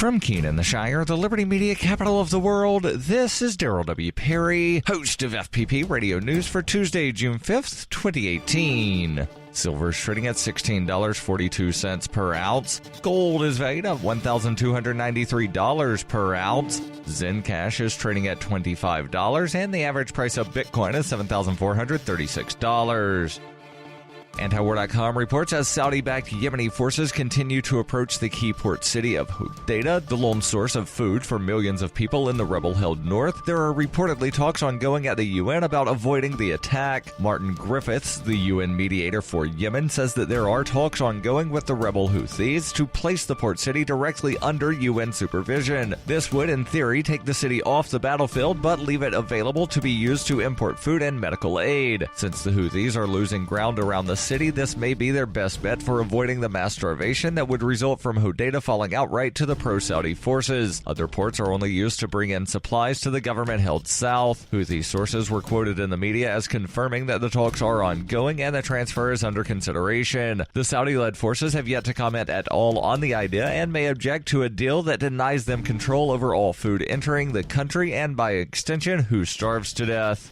From Keene in the Shire, the Liberty Media capital of the world, this is Daryl W. Perry, host of FPP Radio News for Tuesday, June 5th, 2018. Silver is trading at $16.42 per ounce. Gold is valued at $1,293 per ounce. Zencash is trading at $25, and the average price of Bitcoin is $7,436. Antiwar.com reports as Saudi-backed Yemeni forces continue to approach the key port city of Houthis, the lone source of food for millions of people in the rebel-held north. There are reportedly talks ongoing at the UN about avoiding the attack. Martin Griffiths, the UN mediator for Yemen, says that there are talks ongoing with the rebel Houthis to place the port city directly under UN supervision. This would, in theory, take the city off the battlefield, but leave it available to be used to import food and medical aid. Since the Houthis are losing ground around the city, this may be their best bet for avoiding the mass starvation that would result from Houthis falling outright to the pro-Saudi forces. Other ports are only used to bring in supplies to the government-held south. Houthi sources were quoted in the media as confirming that the talks are ongoing and the transfer is under consideration. The Saudi-led forces have yet to comment at all on the idea and may object to a deal that denies them control over all food entering the country and, by extension, who starves to death.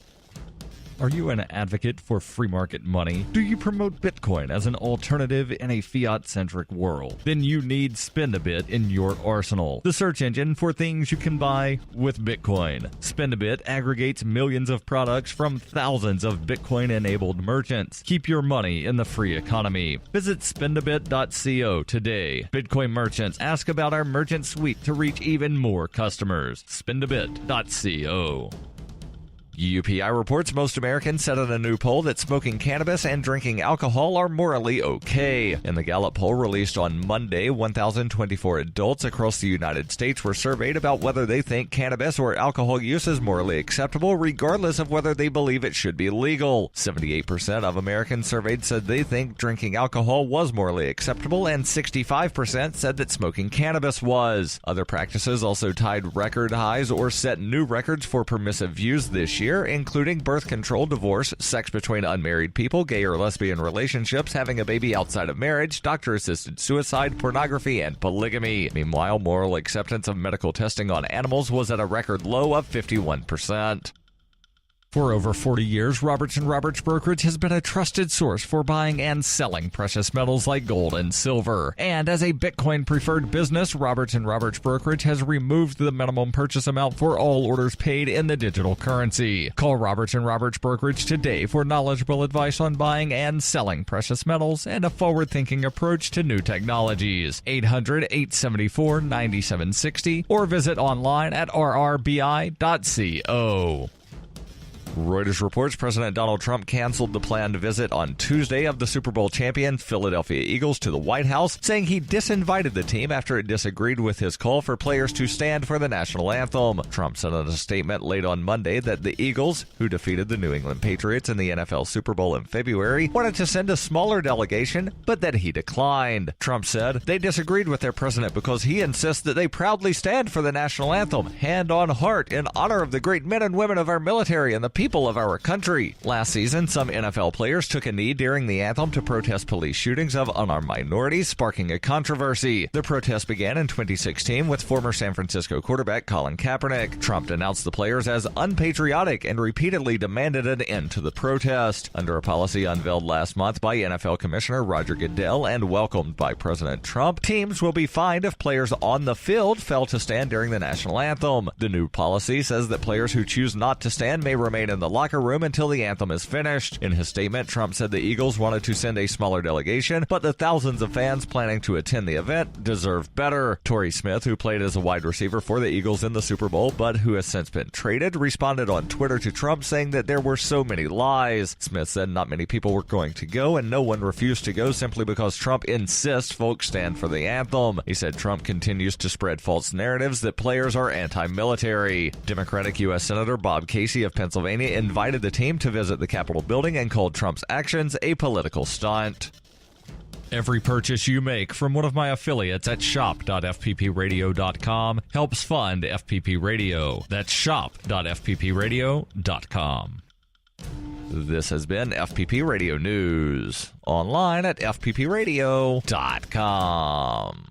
Are you an advocate for free market money? Do you promote Bitcoin as an alternative in a fiat-centric world? Then you need Spendabit in your arsenal, the search engine for things you can buy with Bitcoin. Spendabit aggregates millions of products from thousands of Bitcoin-enabled merchants. Keep your money in the free economy. Visit spendabit.co today. Bitcoin merchants, ask about our merchant suite to reach even more customers. Spendabit.co. UPI reports most Americans said in a new poll that smoking cannabis and drinking alcohol are morally okay. In the Gallup poll released on Monday, 1,024 adults across the United States were surveyed about whether they think cannabis or alcohol use is morally acceptable, regardless of whether they believe it should be legal. 78% of Americans surveyed said they think drinking alcohol was morally acceptable, and 65% said that smoking cannabis was. Other practices also tied record highs or set new records for permissive views this year, including birth control, divorce, sex between unmarried people, gay or lesbian relationships, having a baby outside of marriage, doctor-assisted suicide, pornography, and polygamy. Meanwhile, moral acceptance of medical testing on animals was at a record low of 51%. For over 40 years, Roberts & Roberts Brokerage has been a trusted source for buying and selling precious metals like gold and silver. And as a Bitcoin-preferred business, Roberts & Roberts Brokerage has removed the minimum purchase amount for all orders paid in the digital currency. Call Roberts & Roberts Brokerage today for knowledgeable advice on buying and selling precious metals and a forward-thinking approach to new technologies. 800-874-9760 or visit online at rrbi.co. Reuters reports President Donald Trump canceled the planned visit on Tuesday of the Super Bowl champion Philadelphia Eagles to the White House, saying he disinvited the team after it disagreed with his call for players to stand for the national anthem. Trump said in a statement late on Monday that the Eagles, who defeated the New England Patriots in the NFL Super Bowl in February, wanted to send a smaller delegation, but that he declined. Trump said they disagreed with their president because he insists that they proudly stand for the national anthem, hand on heart, in honor of the great men and women of our military and the people of our country. Last season, some NFL players took a knee during the anthem to protest police shootings of unarmed minorities, sparking a controversy. The protest began in 2016 with former San Francisco quarterback Colin Kaepernick. Trump denounced the players as unpatriotic and repeatedly demanded an end to the protest. Under a policy unveiled last month by NFL Commissioner Roger Goodell and welcomed by President Trump, teams will be fined if players on the field fail to stand during the national anthem. The new policy says that players who choose not to stand may remain in the locker room until the anthem is finished. In his statement, Trump said the Eagles wanted to send a smaller delegation, but the thousands of fans planning to attend the event deserve better. Torrey Smith, who played as a wide receiver for the Eagles in the Super Bowl, but who has since been traded, responded on Twitter to Trump saying that there were so many lies. Smith said not many people were going to go, and no one refused to go simply because Trump insists folks stand for the anthem. He said Trump continues to spread false narratives that players are anti-military. Democratic U.S. Senator Bob Casey of Pennsylvania invited the team to visit the Capitol building and called Trump's actions a political stunt. Every purchase you make from one of my affiliates at shop.fppradio.com helps fund FPP Radio. That's shop.fppradio.com. This has been FPP Radio News, online at fppradio.com.